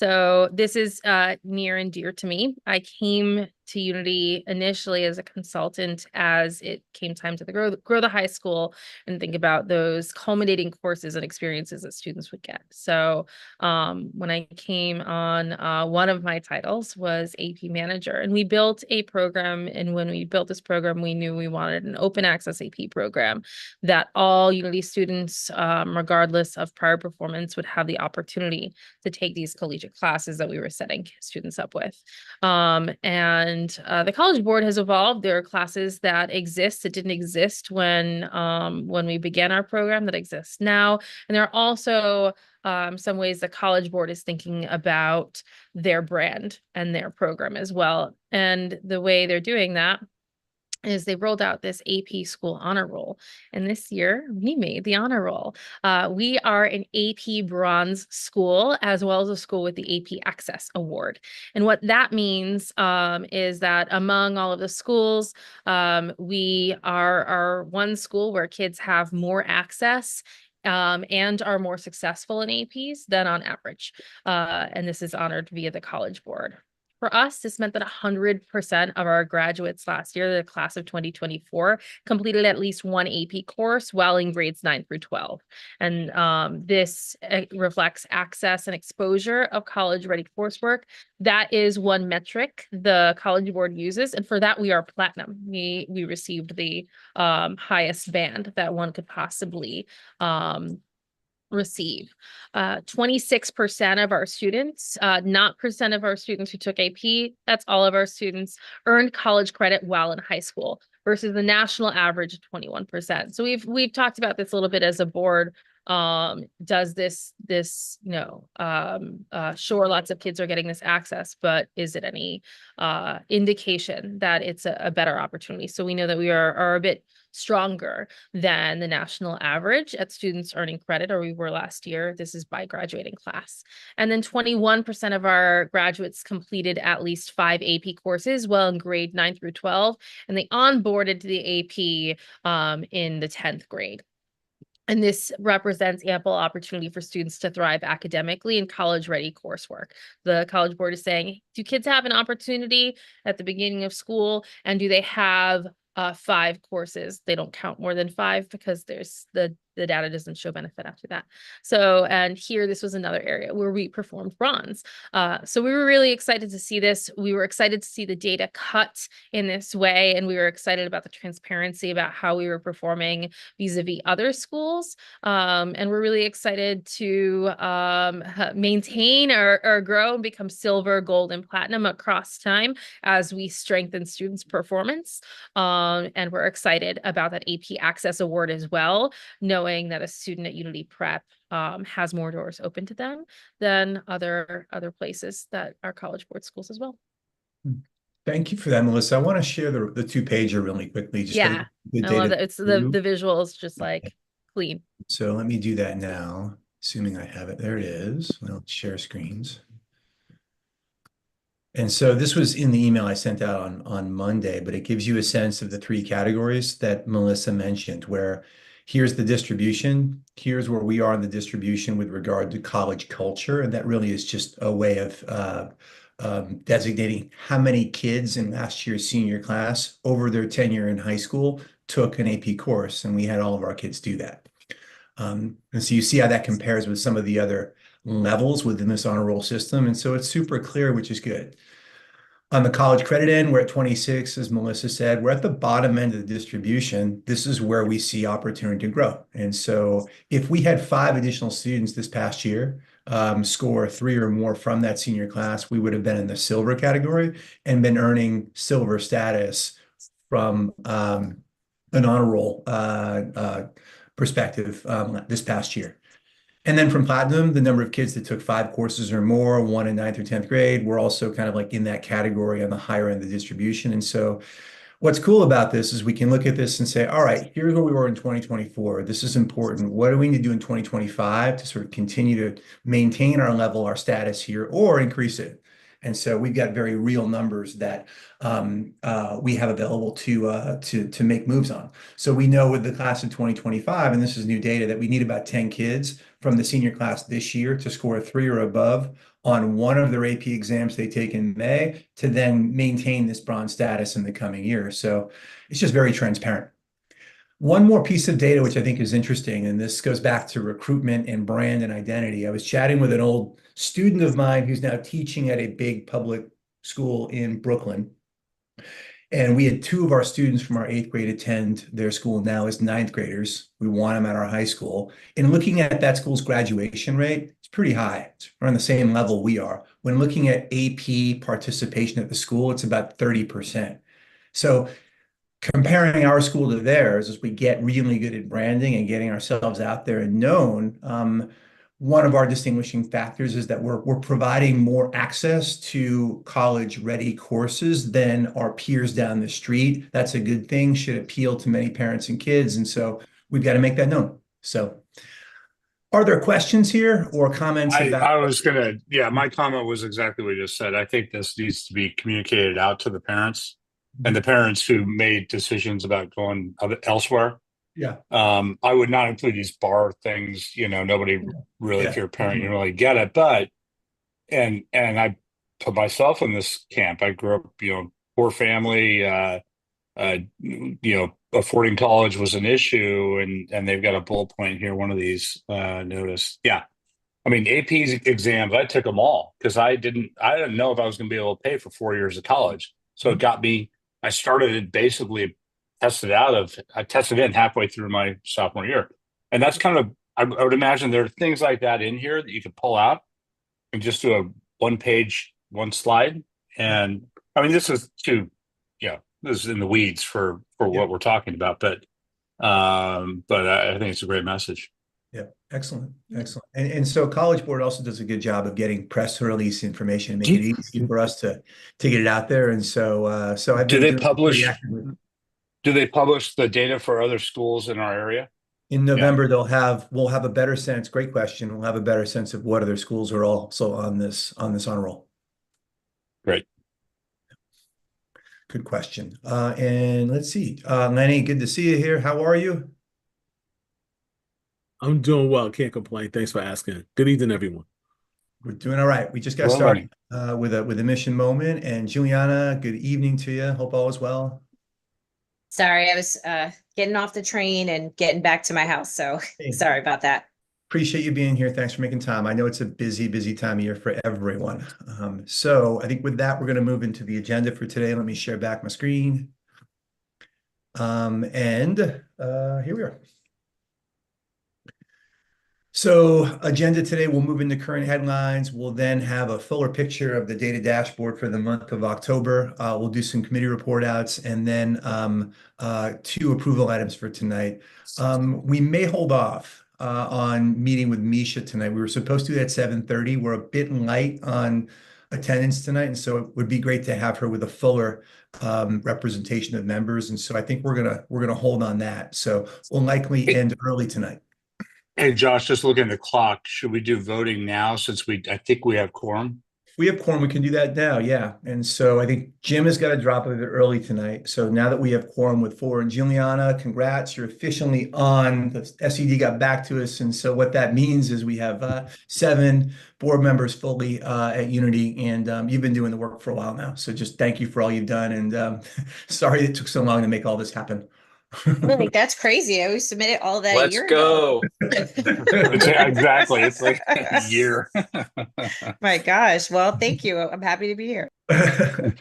So this is near and dear to me. I came to Unity initially as a consultant as it came time to grow the high school and think about those culminating courses and experiences that students would get. So when I came on, one of my titles was AP manager, and we built a program. And when we built this program, we knew we wanted an open access AP program that all Unity students, regardless of prior performance, would have the opportunity to take these collegiate classes that we were setting students up with. The College Board has evolved. There are classes that exist that didn't exist when we began our program that exist now. And there are also some ways the College Board is thinking about their brand and their program as well. And the way they're doing that is they rolled out this AP school honor roll. And this year we made the honor roll. We are an AP bronze school, as well as a school with the AP Access Award. And what that means is that among all of the schools, we are one school where kids have more access and are more successful in APs than on average. And this is honored via the College Board. For us, this meant that 100% of our graduates last year, the class of 2024, completed at least one AP course while in grades 9 through 12. And this reflects access and exposure of college-ready coursework. That is one metric the College Board uses, and for that, we are platinum. We received the highest band that one could possibly receive. 26% of our students, not percent of our students who took AP, that's all of our students, earned college credit while in high school versus the national average of 21%. So we've talked about this a little bit as a board. Does this sure, lots of kids are getting this access, but is it any indication that it's a better opportunity? So we know that we are a bit stronger than the national average at students earning credit, or we were last year. This is by graduating class. And then 21% of our graduates completed at least 5 AP courses well in grade 9 through 12, and they onboarded to the AP in the 10th grade. And this represents ample opportunity for students to thrive academically in college-ready coursework. The College Board is saying, do kids have an opportunity at the beginning of school, and do they have 5 courses? They don't count more than 5 because there's the data doesn't show benefit after that. So, and here, this was another area where we performed bronze. So we were really excited to see this. We were excited to see the data cut in this way, and we were excited about the transparency about how we were performing vis-a-vis other schools. And we're really excited to maintain or grow and become silver, gold, and platinum across time as we strengthen students' performance. And we're excited about that AP Access Award as well, knowing that a student at Unity Prep has more doors open to them than other places that are College Board schools as well. Thank you for that, Melissa. I want to share the two-pager really quickly, just Yeah, the I love data that. It's the visuals just like clean. So let me do that now, assuming I have it. There it is. I'll share screens. And so this was in the email I sent out on Monday, but it gives you a sense of the 3 categories that Melissa mentioned, where here's the distribution, here's where we are in the distribution with regard to college culture. And that really is just a way of designating how many kids in last year's senior class over their tenure in high school took an AP course. And we had all of our kids do that. And so you see how that compares with some of the other levels within this honor roll system. And so it's super clear, which is good. On the college credit end, we're at 26, as Melissa said. We're at the bottom end of the distribution. This is where we see opportunity to grow. And so if we had 5 additional students this past year score 3 or more from that senior class, we would have been in the silver category and been earning silver status from an honor roll perspective this past year. And then from platinum, the number of kids that took 5 courses or more, 1 in 9th or 10th grade, we're also kind of like in that category on the higher end of the distribution. And so what's cool about this is we can look at this and say, all right, here's where we were in 2024. This is important. What do we need to do in 2025 to sort of continue to maintain our level, our status here, or increase it? And so we've got very real numbers that we have available to make moves on. So we know with the class of 2025, and this is new data, that we need about 10 kids from the senior class this year to score a 3 or above on one of their AP exams they take in May to then maintain this bronze status in the coming year. So it's just very transparent. One more piece of data, which I think is interesting, and this goes back to recruitment and brand and identity. I was chatting with an old student of mine who's now teaching at a big public school in Brooklyn. And we had two of our students from our eighth grade attend their school now as ninth graders. We want them at our high school. And looking at that school's graduation rate, it's pretty high. It's around the same level we are. When looking at AP participation at the school, it's about 30%. So comparing our school to theirs, as we get really good at branding and getting ourselves out there and known, one of our distinguishing factors is that we're providing more access to college-ready courses than our peers down the street. That's a good thing, should appeal to many parents and kids, and so we've got to make that known. So, are there questions here or comments about? I was gonna, yeah, my comment was exactly what you just said. I think this needs to be communicated out to the parents and the parents who made decisions about going elsewhere. Yeah. I would not include these bar things, nobody really, if you're a parent, you really get it. But and I put myself in this camp. I grew up, poor family, affording college was an issue, and they've got a bullet point here, one of these notice. Yeah. I mean, AP exams, I took them all because I didn't know if I was going to be able to pay for 4 years of college. So it got me, I started it basically I tested in halfway through my sophomore year. And that's kind of, I would imagine there are things like that in here that you could pull out and just do a one page, one slide. And I mean, this is this is in the weeds for what we're talking about, but I think it's a great message. Yeah, excellent, excellent. And so College Board also does a good job of getting press release information and make it easy for us to get it out there. And so I've Do been they doing it pretty publish? actively. Do they publish the data for other schools in our area? In November, we'll have a better sense. Great question. We'll have a better sense of what other schools are also on this honor roll. Great. Good question. And let's see. Lenny, good to see you here. How are you? I'm doing well. Can't complain. Thanks for asking. Good evening, everyone. We're doing all right. We just got Well, started with a mission moment. And Juliana, good evening to you. Hope all is well. Sorry, I was getting off the train and getting back to my house. So sorry about that. Appreciate you being here. Thanks for making time. I know it's a busy, busy time of year for everyone. So I think with that, we're going to move into the agenda for today. Let me share back my screen. Here we are. So agenda today, we'll move into current headlines. We'll then have a fuller picture of the data dashboard for the month of October. We'll do some committee report outs and then 2 approval items for tonight. We may hold off on meeting with Misha tonight. We were supposed to do that at 7:30. We're a bit light on attendance tonight, and so it would be great to have her with a fuller representation of members. And so I think we're gonna hold on that. So we'll likely end early tonight. Hey, Josh, just looking at the clock. Should we do voting now since I think we have quorum? If we have quorum, we can do that now, yeah. And so I think Jim has got to drop a bit early tonight. So now that we have quorum with 4, and Juliana, congrats, you're officially on. The SED got back to us. And so what that means is we have 7 board members fully at Unity, and you've been doing the work for a while now. So just thank you for all you've done. And sorry it took so long to make all this happen. Like, that's crazy. We submitted all that Let's a year ago. Exactly. It's like a year. My gosh. Well, thank you. I'm happy to be here. Well,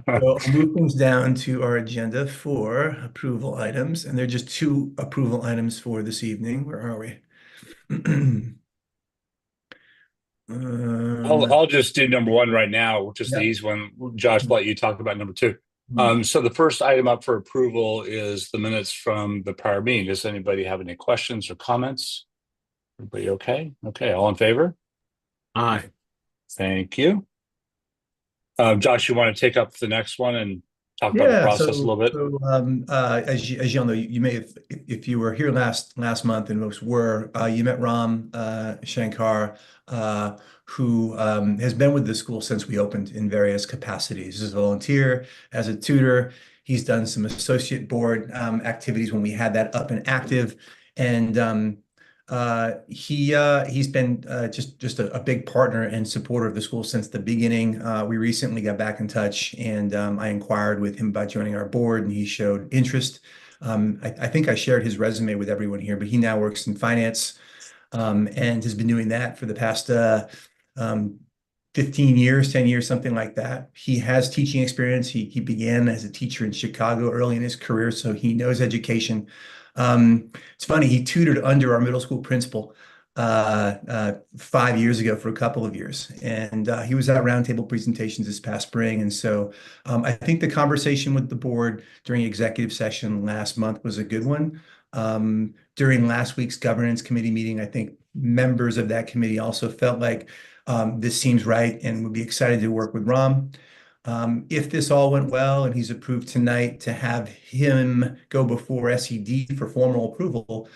I'll move things down to our agenda for approval items, and there are just 2 approval items for this evening. Where are we? I'll just do number 1 right now, which is the easy one. Josh, let you talk about number 2. So the first item up for approval is the minutes from the prior meeting. Does anybody have any questions or comments? Everybody okay? Okay, all in favor? Aye. Thank you. Josh, you want to take up the next one and talk about the process a little bit? So, as you all know, you may have, if you were here last month, and most were, you met Ram Shankar, who has been with the school since we opened in various capacities as a volunteer, as a tutor. He's done some associate board activities when we had that up and active. And He's been just a big partner and supporter of the school since the beginning. We recently got back in touch, and I inquired with him about joining our board, and he showed interest. I think I shared his resume with everyone here, but he now works in finance, and has been doing that for the past um, 15 years, 10 years, something like that. He has teaching experience. He began as a teacher in Chicago early in his career, so he knows education. It's funny, he tutored under our middle school principal 5 years ago for a couple of years. And he was at roundtable presentations this past spring. And so I think the conversation with the board during executive session last month was a good one. During last week's governance committee meeting, I think members of that committee also felt like this seems right and would be excited to work with Ram. If this all went well and he's approved tonight to have him go before SED for formal approval,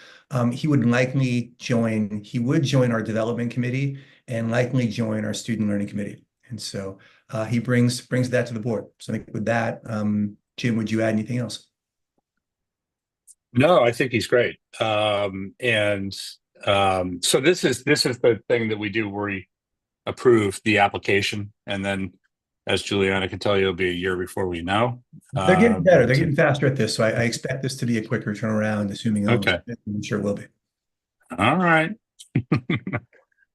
he would join our development committee and likely join our student learning committee. And so he brings that to the board. So I think with that, Jim, would you add anything else? No, I think he's great. And so this is the thing that we do where we approve the application, and then, as Juliana can tell you, it'll be a year before we know. They're getting better. They're getting faster at this. So I expect this to be a quicker turnaround, assuming Okay. I'm sure it will be. All right.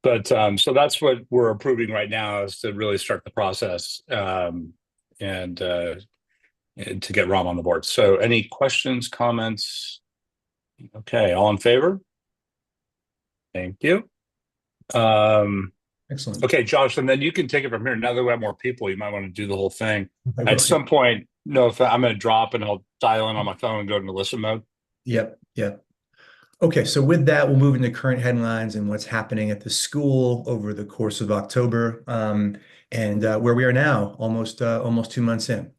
But so that's what we're approving right now, is to really start the process and to get Rom on the board. So any questions, comments? Okay, all in favor? Thank you. Excellent. Okay, Josh, and then you can take it from here. Now that we have more people, you might want to do the whole thing. I will. At some point, no, if I'm going to drop and I'll dial in on my phone and go into listen mode. Yep. Okay, so with that, we'll move into current headlines and what's happening at the school over the course of October, and where we are now, almost 2 months in.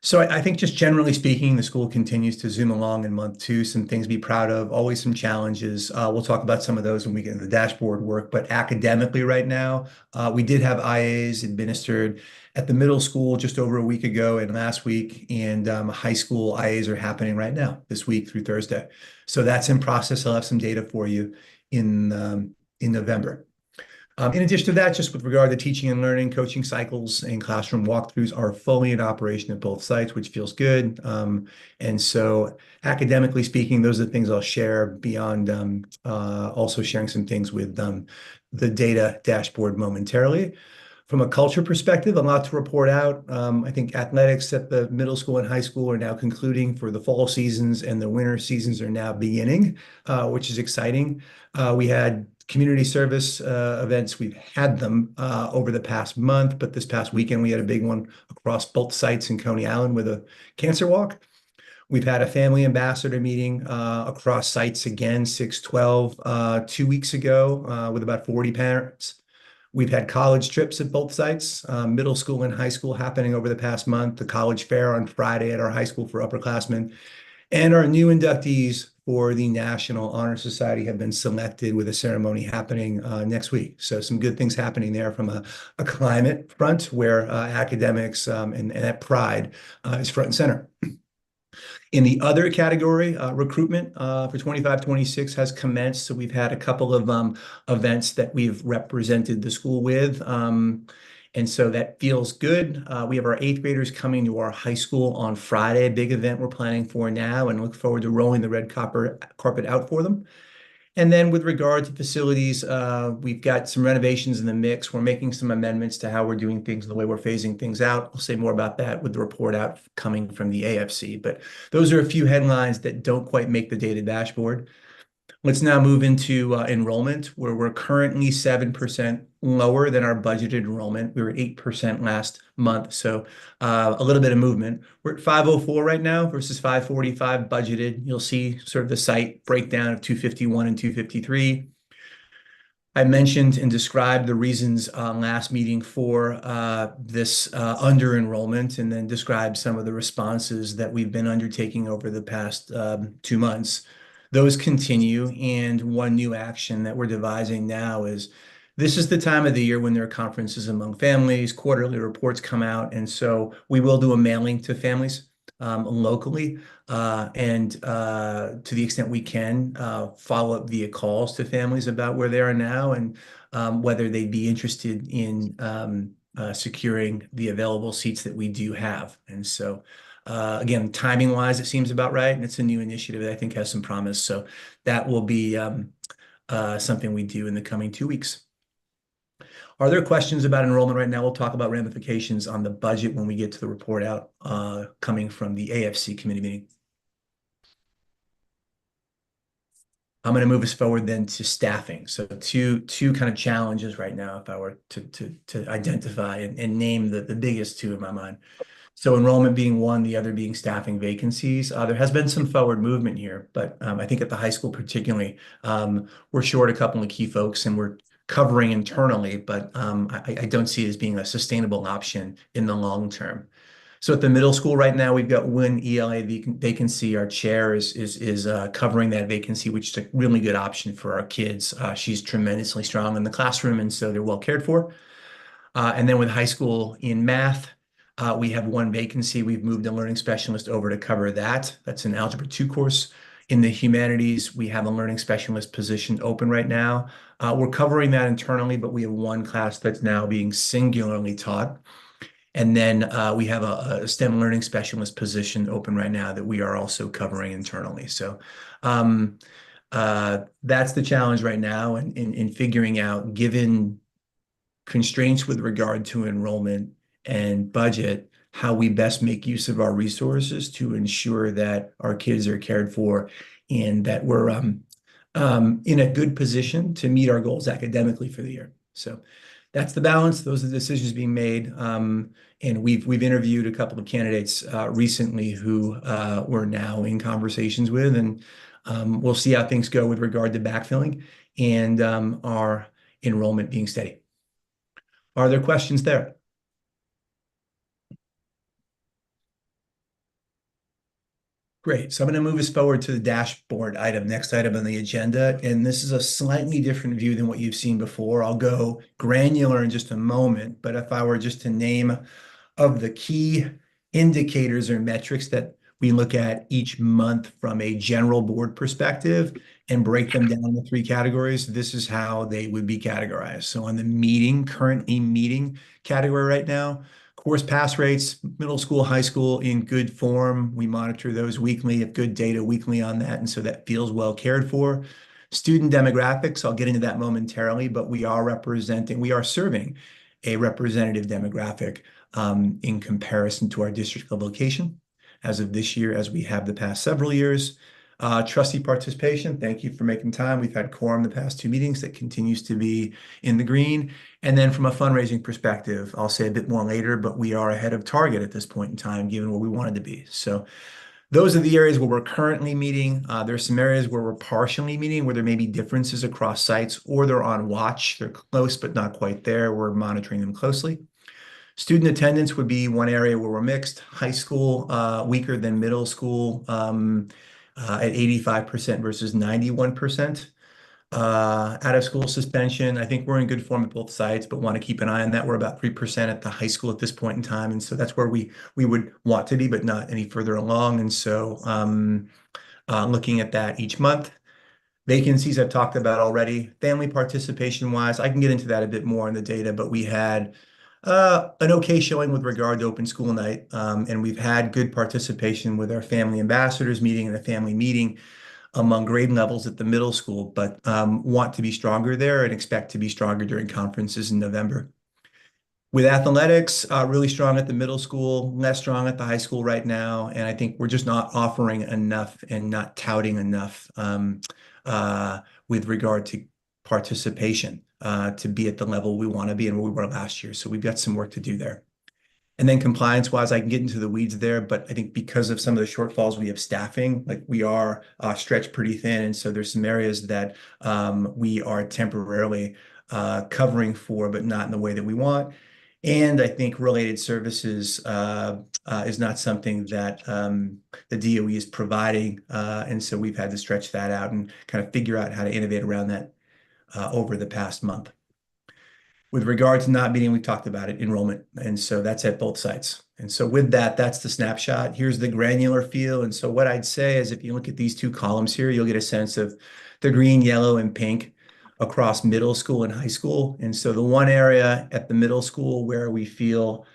So I think just generally speaking, the school continues to zoom along in month two. Some things to be proud of, always some challenges. We'll talk about some of those when we get into the dashboard work. But academically right now, we did have IAs administered at the middle school just over a week ago and last week. And high school IAs are happening right now, this week through Thursday. So that's in process. I'll have some data for you in November. In addition to that, just with regard to teaching and learning, coaching cycles and classroom walkthroughs are fully in operation at both sites, which feels good. And so academically speaking, those are the things I'll share beyond also sharing some things with the data dashboard momentarily. From a culture perspective, a lot to report out. I think athletics at the middle school and high school are now concluding for the fall seasons, and the winter seasons are now beginning, which is exciting. We had community service events. We've had them over the past month, but this past weekend we had a big one across both sites in Coney Island with a cancer walk. We've had a family ambassador meeting across sites again, 6/12, 2 weeks ago with about 40 parents. We've had college trips at both sites, middle school and high school happening over the past month, the college fair on Friday at our high school for upperclassmen, and our new inductees for the National Honor Society have been selected with a ceremony happening next week. So some good things happening there from a climate front where academics and that pride is front and center. In the other category, recruitment for 25-26 has commenced. So we've had a couple of events that we've represented the school with. And so that feels good. We have our 8th graders coming to our high school on Friday, a big event we're planning for now, and look forward to rolling the red carpet out for them. And then with regard to facilities, we've got some renovations in the mix. We're making some amendments to how we're doing things, the way we're phasing things out. I'll say more about that with the report out coming from the AFC. But those are a few headlines that don't quite make the data dashboard. Let's now move into enrollment, where we're currently 7% lower than our budgeted enrollment. We were 8% last month, so a little bit of movement. We're at 504 right now versus 545 budgeted. You'll see sort of the site breakdown of 251 and 253. I mentioned and described the reasons last meeting for this under enrollment, and then described some of the responses that we've been undertaking over the past 2 months. Those continue, and one new action that we're devising now is this is the time of the year when there are conferences among families, quarterly reports come out, and so we will do a mailing to families locally, and to the extent we can, follow up via calls to families about where they are now and whether they'd be interested in securing the available seats that we do have. And so, again, timing wise, it seems about right, and it's a new initiative that I think has some promise. So that will be something we do in the coming 2 weeks. Are there questions about enrollment right now? We'll talk about ramifications on the budget when we get to the report out coming from the AFC committee meeting. I'm going to move us forward then to staffing. So two kind of challenges right now, if I were to identify and name the biggest two in my mind. So enrollment being one, the other being staffing vacancies. There has been some forward movement here, but I think at the high school particularly, we're short a couple of key folks and we're covering internally, but I don't see it as being a sustainable option in the long term. So at the middle school right now, we've got one ELA vacancy. Our chair is covering that vacancy, which is a really good option for our kids. She's tremendously strong in the classroom, and so they're well cared for. And then with high school in math, we have one vacancy. We've moved a learning specialist over to cover that. That's an Algebra 2 course. In the humanities, we have a learning specialist position open right now. We're covering that internally, but we have one class that's now being singularly taught. And then we have a STEM learning specialist position open right now that we are also covering internally. So that's the challenge right now in figuring out, given constraints with regard to enrollment and budget, how we best make use of our resources to ensure that our kids are cared for and that we're in a good position to meet our goals academically for the year. So that's the balance. Those are the decisions being made. And we've interviewed a couple of candidates recently who we're now in conversations with, and we'll see how things go with regard to backfilling and our enrollment being steady. Are there questions there? Great. So I'm going to move us forward to the dashboard item, next item on the agenda. And this is a slightly different view than what you've seen before. I'll go granular in just a moment, but if I were just to name of the key indicators or metrics that we look at each month from a general board perspective and break them down into 3 categories, this is how they would be categorized. So on the currently meeting category right now, course pass rates, middle school, high school in good form. We monitor those weekly, have good data weekly on that, and so that feels well cared for. Student demographics, I'll get into that momentarily, but we are serving a representative demographic in comparison to our district level location as of this year, as we have the past several years. Trustee participation, thank you for making time. We've had quorum the past 2 meetings that continues to be in the green. And then from a fundraising perspective, I'll say a bit more later, but we are ahead of target at this point in time, given where we wanted to be. So those are the areas where we're currently meeting. There's some areas where we're partially meeting, where there may be differences across sites, or they're on watch. They're close, but not quite there. We're monitoring them closely. Student attendance would be one area where we're mixed. High school, weaker than middle school, at 85% versus 91%. Out of school suspension, I think we're in good form at both sites, but want to keep an eye on that. We're about 3% at the high school at this point in time. And so that's where we would want to be, but not any further along. And so looking at that each month. Vacancies I've talked about already. Family participation wise, I can get into that a bit more in the data, but we had an okay showing with regard to open school night. And we've had good participation with our family ambassadors meeting and a family meeting among grade levels at the middle school, but want to be stronger there and expect to be stronger during conferences in November. With athletics, really strong at the middle school, less strong at the high school right now. And I think we're just not offering enough and not touting enough with regard to participation to be at the level we want to be and where we were last year. So we've got some work to do there. And then compliance-wise, I can get into the weeds there, but I think because of some of the shortfalls, we have staffing, like we are stretched pretty thin. And so there's some areas that we are temporarily covering for, but not in the way that we want. And I think related services is not something that the DOE is providing. And so we've had to stretch that out and kind of figure out how to innovate around that over the past month. With regard to not meeting, we talked about it, enrollment. And so that's at both sites. And so with that, that's the snapshot. Here's the granular feel. And so what I'd say is if you look at these two columns here, you'll get a sense of the green, yellow, and pink across middle school and high school. And so the one area at the middle school where we feel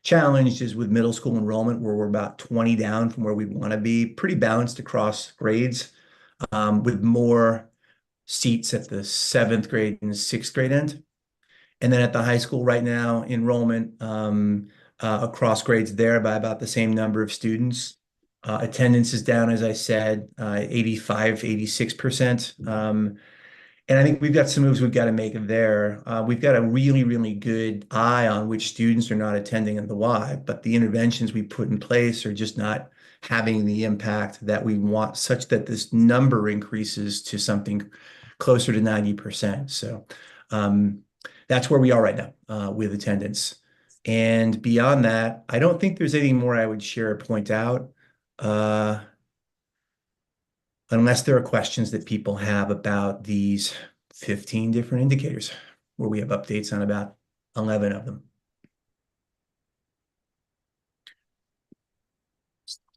challenged is with middle school enrollment, where we're about 20 down from where we want to be, pretty balanced across grades, with more seats at the seventh grade and sixth grade end. And then at the high school right now, enrollment across grades there by about the same number of students. Attendance is down, as I said, 85, 86%. And I think we've got some moves we've got to make there. We've got a really, really good eye on which students are not attending and the why, but the interventions we put in place are just not having the impact that we want, such that this number increases to something closer to 90%. So that's where we are right now with attendance. And beyond that, I don't think there's any more I would share or point out. Unless there are questions that people have about these 15 different indicators, where we have updates on about 11 of them.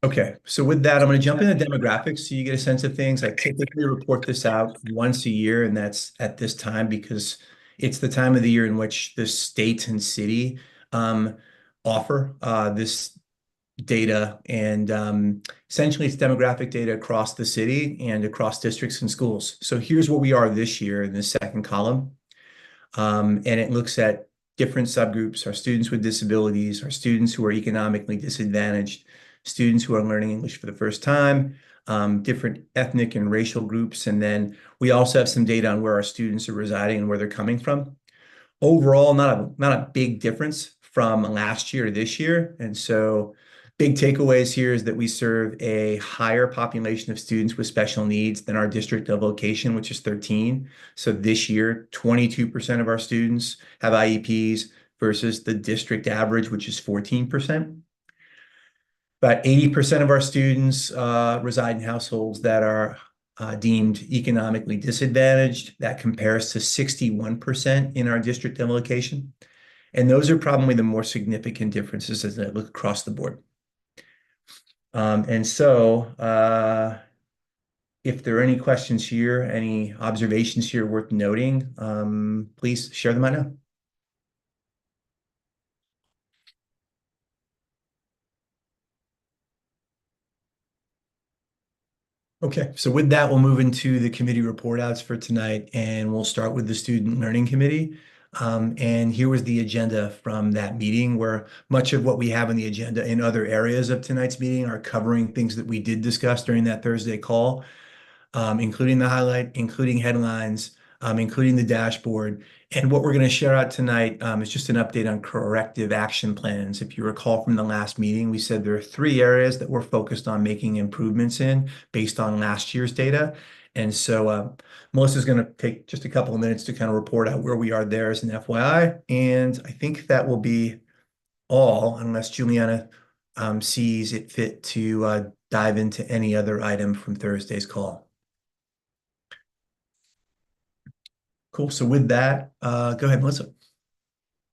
Okay, so with that, I'm going to jump into demographics so you get a sense of things. I typically report this out once a year, and that's at this time because it's the time of the year in which the state and city offer this data, and essentially it's demographic data across the city and across districts and schools. So here's where we are this year in the second column. And it looks at different subgroups: our students with disabilities, our students who are economically disadvantaged, students who are learning English for the first time, different ethnic and racial groups. And then we also have some data on where our students are residing and where they're coming from. Overall, not a big difference from last year to this year. And so big takeaways here is that we serve a higher population of students with special needs than our district of location, which is 13. So this year, 22% of our students have IEPs versus the district average, which is 14%. About 80% of our students reside in households that are deemed economically disadvantaged. That compares to 61% in our district of location. And those are probably the more significant differences as I look across the board. And so if there are any questions here, any observations here worth noting, please share them out now. Okay, so with that, we'll move into the committee report outs for tonight, and we'll start with the Student Learning Committee. And here was the agenda from that meeting, where much of what we have on the agenda in other areas of tonight's meeting are covering things that we did discuss during that Thursday call, including the highlight, including headlines, including the dashboard. And what we're going to share out tonight is just an update on corrective action plans. If you recall from the last meeting, we said there are 3 areas that we're focused on making improvements in based on last year's data. And so Melissa's going to take just a couple of minutes to kind of report out where we are there as an FYI. And I think that will be all, unless Juliana sees it fit to dive into any other item from Thursday's call. Cool. So with that, go ahead, Melissa.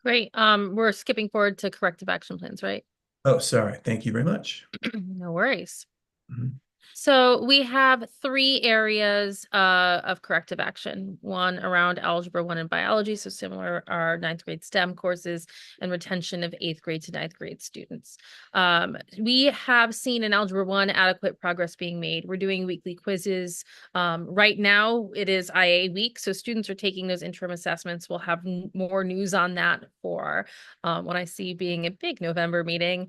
Great. We're skipping forward to corrective action plans, right? Oh, sorry. Thank you very much. No worries. Mhm. So we have 3 areas of corrective action. One around Algebra 1 and biology, so similar our 9th grade STEM courses, and retention of 8th grade to 9th grade students. We have seen in Algebra 1 adequate progress being made. We're doing weekly quizzes. Right now it is IA week, so students are taking those interim assessments. We'll have more news on that for what I see being a big November meeting.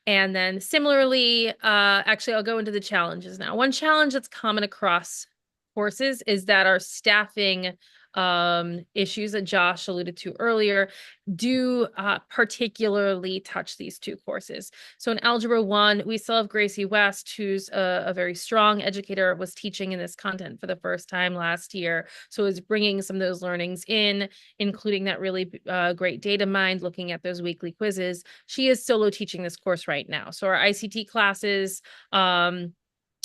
And then similarly, actually, I'll go into the challenges now. One challenge that's common across courses is that our staffing issues that Josh alluded to earlier do particularly touch these 2 courses. So in Algebra 1, we still have Gracie West, who's a very strong educator, was teaching in this content for the first time last year. So is bringing some of those learnings in, including that really great data mind, looking at those weekly quizzes. She is solo teaching this course right now. So our ICT classes,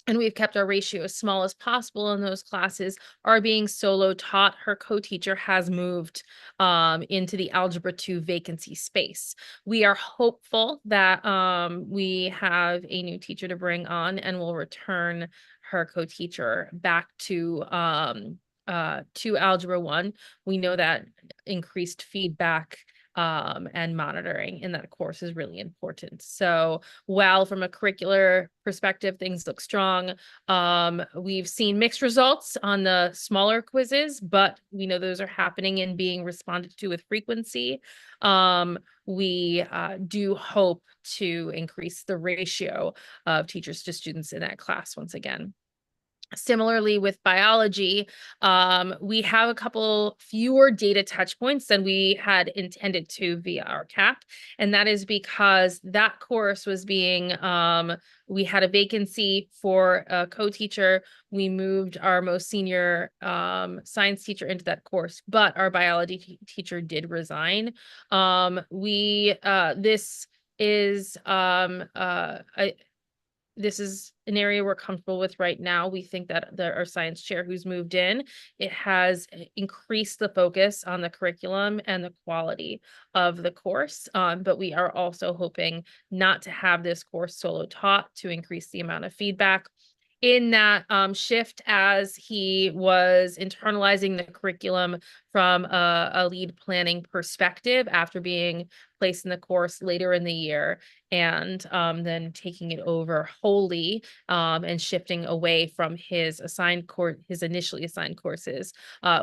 and we've kept our ratio as small as possible in those classes, are being solo taught. Her co-teacher has moved into the Algebra 2 vacancy space. We are hopeful that we have a new teacher to bring on, and we'll return her co-teacher back to Algebra 1. We know that increased feedback and monitoring in that course is really important. So while from a curricular perspective, things look strong, we've seen mixed results on the smaller quizzes, but we know those are happening and being responded to with frequency. We do hope to increase the ratio of teachers to students in that class once again. Similarly with biology, we have a couple fewer data touch points than we had intended to via our CAP. And that is because that course was being, we had a vacancy for a co-teacher. We moved our most senior science teacher into that course, but our biology teacher did resign. This is an area we're comfortable with right now. We think that our science chair who's moved in, it has increased the focus on the curriculum and the quality of the course. But we are also hoping not to have this course solo taught to increase the amount of feedback. In that shift, as he was internalizing the curriculum from a lead planning perspective after being placed in the course later in the year, and then taking it over wholly and shifting away from his initially assigned courses.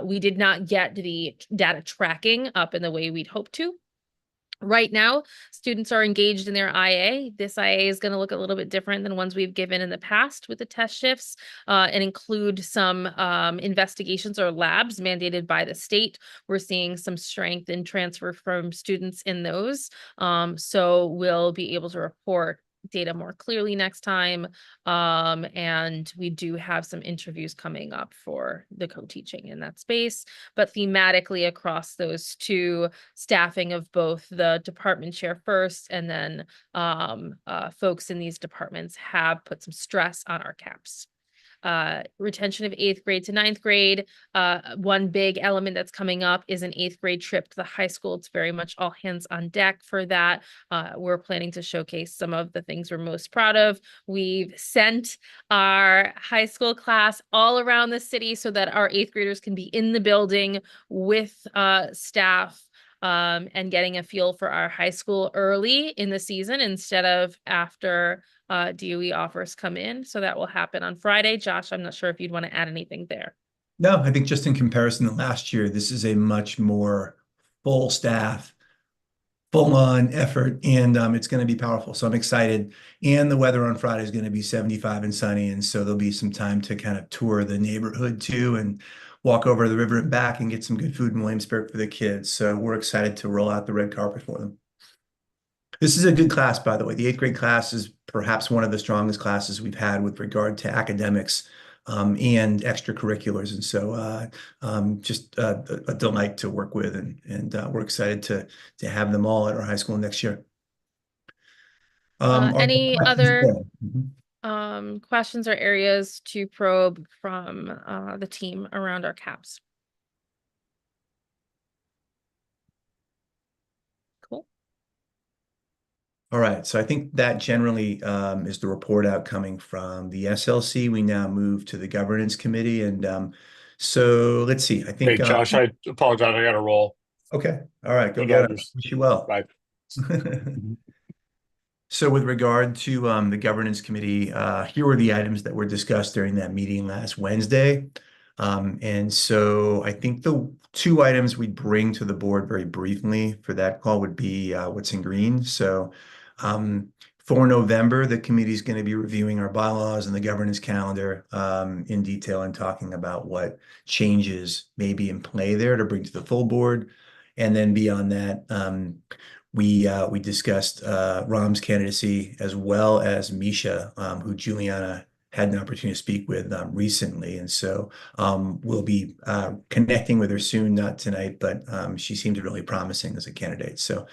We did not get the data tracking up in the way we'd hoped to. Right now, students are engaged in their IA. This IA is going to look a little bit different than ones we've given in the past with the test shifts and include some investigations or labs mandated by the state. We're seeing some strength and transfer from students in those. So we'll be able to report data more clearly next time. And we do have some interviews coming up for the co-teaching in that space, but thematically across those two, staffing of both the department chair first and then folks in these departments have put some stress on our caps. Retention of 8th grade to 9th grade. One big element that's coming up is an 8th grade trip to the high school. It's very much all hands on deck for that. We're planning to showcase some of the things we're most proud of. We've sent our high school class all around the city so that our 8th graders can be in the building with staff and getting a feel for our high school early in the season instead of after DOE offers come in. So that will happen on Friday. Josh, I'm not sure if you'd want to add anything there. No, I think just in comparison to last year, this is a much more full staff, full on effort, and it's going to be powerful. So I'm excited. And the weather on Friday is going to be 75 and sunny. And so there'll be some time to kind of tour the neighborhood too and walk over the river and back and get some good food in Williamsburg for the kids. So we're excited to roll out the red carpet for them. This is a good class, by the way. The 8th grade class is perhaps one of the strongest classes we've had with regard to academics and extracurriculars. And so just a delight to work with, and we're excited to have them all at our high school next year. Any other Mhm. questions or areas to probe from the team around our caps? Cool. All right, so I think that generally is the report out coming from the SLC. We now move to the governance committee, and so let's see. I think Hey, Josh, I apologize. I got to roll. okay, all right, go Good get it. others. Wish you well. Bye. So with regard to the governance committee, here were the items that were discussed during that meeting last Wednesday. And so I think the two items we bring to the board very briefly for that call would be what's in green. So for November, the committee is going to be reviewing our bylaws and the governance calendar in detail and talking about what changes may be in play there to bring to the full board. And then beyond that, we discussed Ram's candidacy as well as Misha, who Juliana had an opportunity to speak with recently. And so we'll be connecting with her soon, not tonight, but she seemed really promising as a candidate. So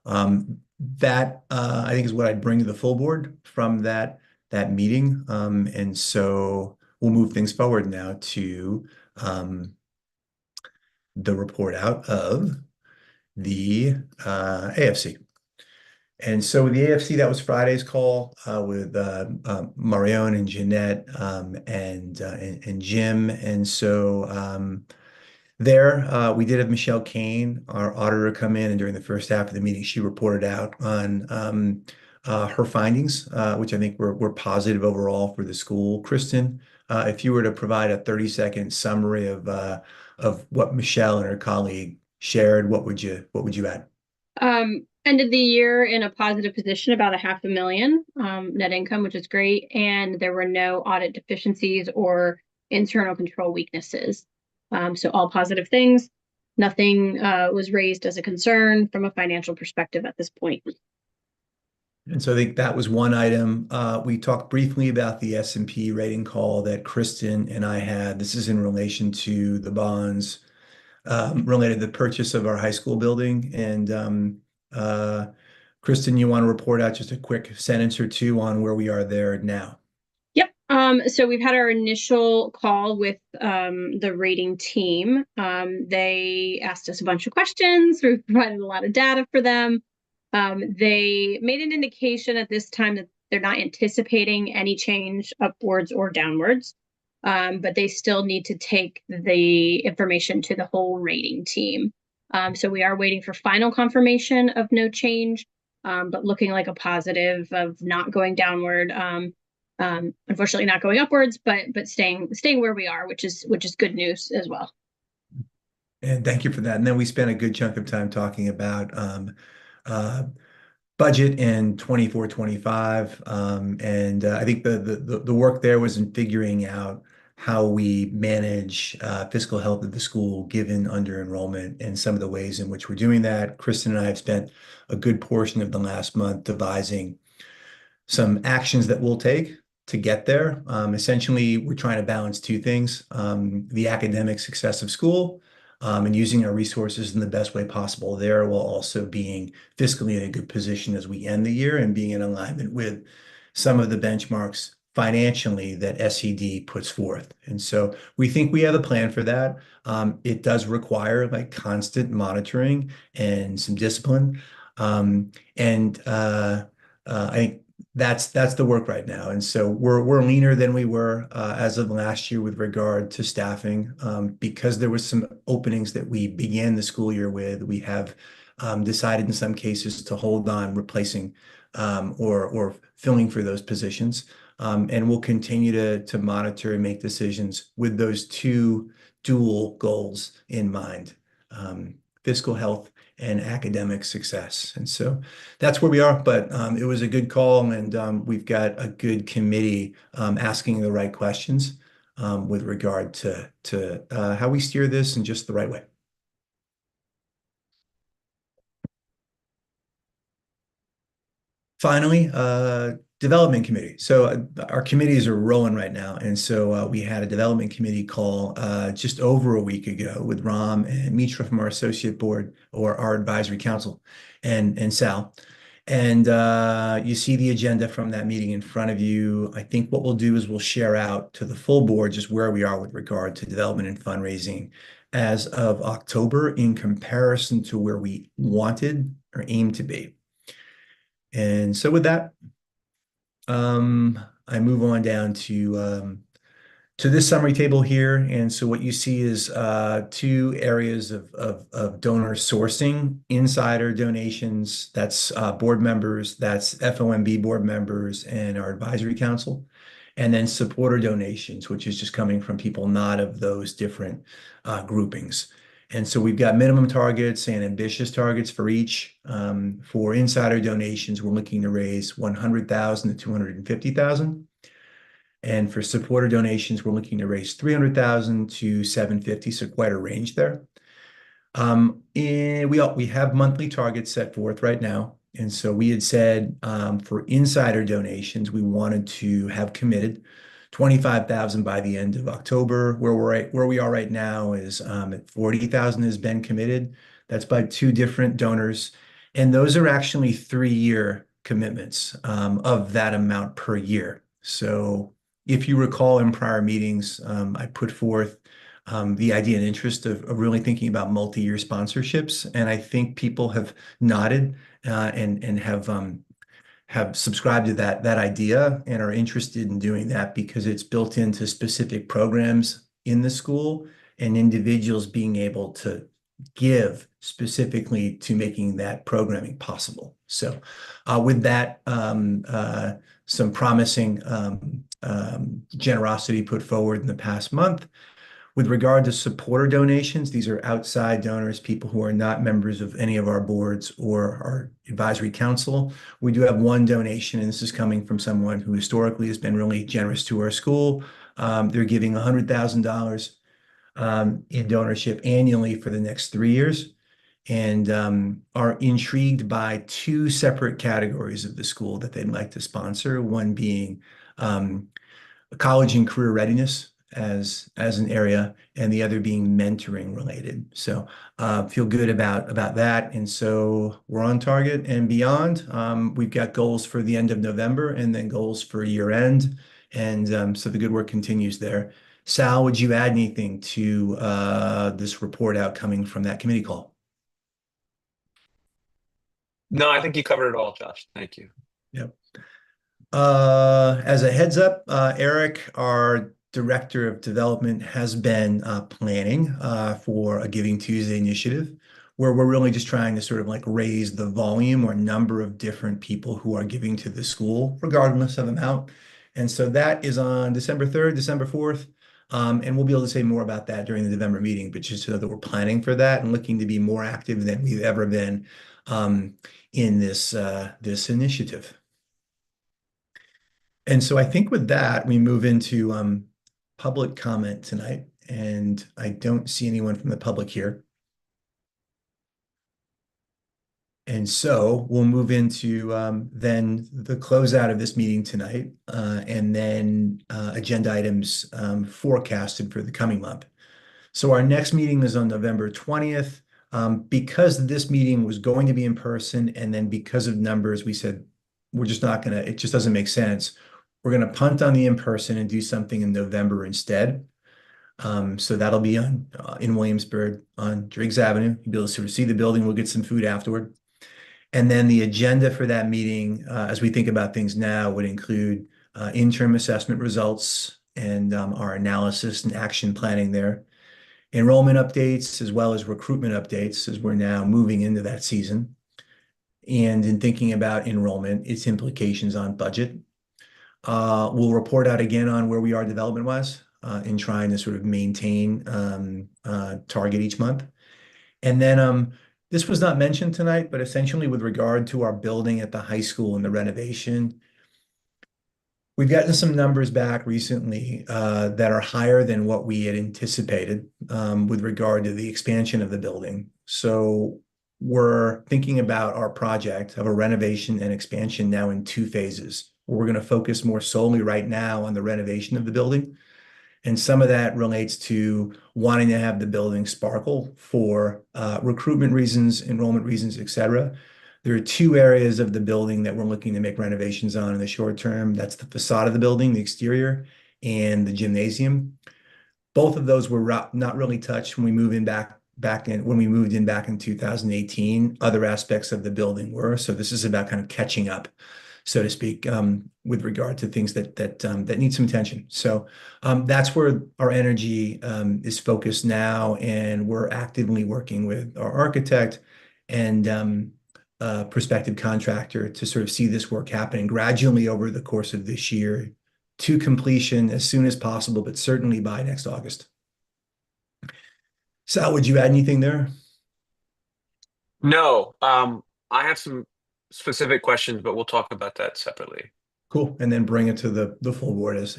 that I think is what I'd bring to the full board from that that meeting. And so we'll move things forward now to the report out of the AFC. And so with the AFC, that was Friday's call with Marion and Jeanette and Jim. And so we did have Michelle Kane, our auditor, come in, and during the first half of the meeting, she reported out on her findings, which I think were positive overall for the school. Kristen, if you were to provide a 30-second summary of what Michelle and her colleague shared, what would you add? Ended the year in a positive position, about $500,000 net income, which is great, and there were no audit deficiencies or internal control weaknesses. So all positive things. Nothing was raised as a concern from a financial perspective at this point. And so I think that was one item. We talked briefly about the S&P rating call that Kristen and I had. This is in relation to the bonds related to the purchase of our high school building. And Kristen, you want to report out just a quick sentence or two on where we are there now? Yep. So we've had our initial call with the rating team. They asked us a bunch of questions. We provided a lot of data for them. They made an indication at this time that they're not anticipating any change upwards or downwards, but they still need to take the information to the whole rating team. So we are waiting for final confirmation of no change, but looking like a positive of not going downward. Unfortunately not going upwards, but staying where we are, which is good news as well. And thank you for that. And then we spent a good chunk of time talking about budget in 24-25. And I think the work there was in figuring out how we manage fiscal health of the school given under enrollment and some of the ways in which we're doing that. Kristen and I have spent a good portion of the last month devising some actions that we'll take to get there. Essentially, we're trying to balance two things, the academic success of school and using our resources in the best way possible there, while also being fiscally in a good position as we end the year and being in alignment with some of the benchmarks financially that SED puts forth. And so we think we have a plan for that. It does require like constant monitoring and some discipline. I think that's the work right now. And so we're leaner than we were as of last year with regard to staffing because there was some openings that we began the school year with. We have decided in some cases to hold on replacing or filling for those positions. And we'll continue to monitor and make decisions with those two dual goals in mind, fiscal health and academic success. And so that's where we are, but it was a good call, and we've got a good committee asking the right questions with regard to how we steer this in just the right way. Finally, development committee. So our committees are rolling right now. And so we had a development committee call just over a week ago with Ram and Mitra from our associate board or our advisory council and Sal. And you see the agenda from that meeting in front of you. I think what we'll do is we'll share out to the full board just where we are with regard to development and fundraising as of October in comparison to where we wanted or aimed to be. And so with that, I move on down to this summary table here. And so what you see is two areas of donor sourcing: insider donations, that's board members, that's FOMB board members and our advisory council, and then supporter donations, which is just coming from people not of those different groupings. And so we've got minimum targets and ambitious targets for each. For insider donations, we're looking to raise 100,000 to 250,000. And for supporter donations, we're looking to raise 300,000 to 750, so quite a range there. We have monthly targets set forth right now. And so we had said for insider donations, we wanted to have committed 25,000 by the end of October. Where we are right now is at 40,000 has been committed. That's by two different donors. And those are actually 3-year commitments of that amount per year. So if you recall in prior meetings, I put forth the idea and interest of really thinking about multi-year sponsorships. And I think people have nodded and have subscribed to that idea and are interested in doing that because it's built into specific programs in the school and individuals being able to give specifically to making that programming possible. So with that, some promising generosity put forward in the past month. With regard to supporter donations, these are outside donors, people who are not members of any of our boards or our advisory council. We do have one donation, and this is coming from someone who historically has been really generous to our school. They're giving $100,000 in donorship annually for the next 3 years and are intrigued by two separate categories of the school that they'd like to sponsor, one being college and career readiness as an area, and the other being mentoring related. So feel good about that. And so we're on target and beyond. We've got goals for the end of November and then goals for year end. And so the good work continues there. Sal, would you add anything to this report out coming from that committee call? No, I think you covered it all, Josh. Thank you. Yep. As a heads up, Eric, our Director of Development, has been planning for a Giving Tuesday initiative where we're really just trying to sort of like raise the volume or number of different people who are giving to the school, regardless of amount. And so that is on December 3rd, December 4th. And we'll be able to say more about that during the November meeting, but just so that we're planning for that and looking to be more active than we've ever been in this initiative. And so I think with that, we move into public comment tonight, and I don't see anyone from the public here. And so we'll move into then the closeout of this meeting tonight, and then agenda items forecasted for the coming month. So our next meeting is on November 20th. Because this meeting was going to be in person, and then because of numbers, we said, we're just not gonna, it just doesn't make sense. We're gonna punt on the in-person and do something in November instead. So that'll be on in Williamsburg on Driggs Avenue. You'll be able to sort of see the building. We'll get some food afterward. And then the agenda for that meeting, as we think about things now, would include interim assessment results and our analysis and action planning there. Enrollment updates, as well as recruitment updates, as we're now moving into that season. And in thinking about enrollment, its implications on budget. We'll report out again on where we are development-wise in trying to sort of maintain target each month. And then this was not mentioned tonight, but essentially with regard to our building at the high school and the renovation, we've gotten some numbers back recently that are higher than what we had anticipated with regard to the expansion of the building. So we're thinking about our project of a renovation and expansion now in 2 phases. We're going to focus more solely right now on the renovation of the building. And some of that relates to wanting to have the building sparkle for recruitment reasons, enrollment reasons, et cetera. There are 2 areas of the building that we're looking to make renovations on in the short term. That's the facade of the building, the exterior, and the gymnasium. Both of those were not really touched when we moved in back in 2018. Other aspects of the building were. So this is about kind of catching up, so to speak, with regard to things that need some attention. So that's where our energy is focused now, and we're actively working with our architect and prospective contractor to sort of see this work happening gradually over the course of this year to completion as soon as possible, but certainly by next August. Sal, would you add anything there? No, I have some specific questions, but we'll talk about that separately. Cool. And then bring it to the full board as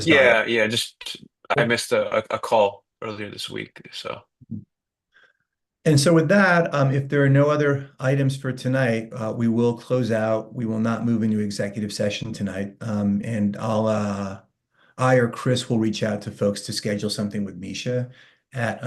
Yeah. Just I missed a call earlier this week, so. And so with that, if there are no other items for tonight, we will close out. We will not move into executive session tonight. And I or Chris will reach out to folks to schedule something with Misha at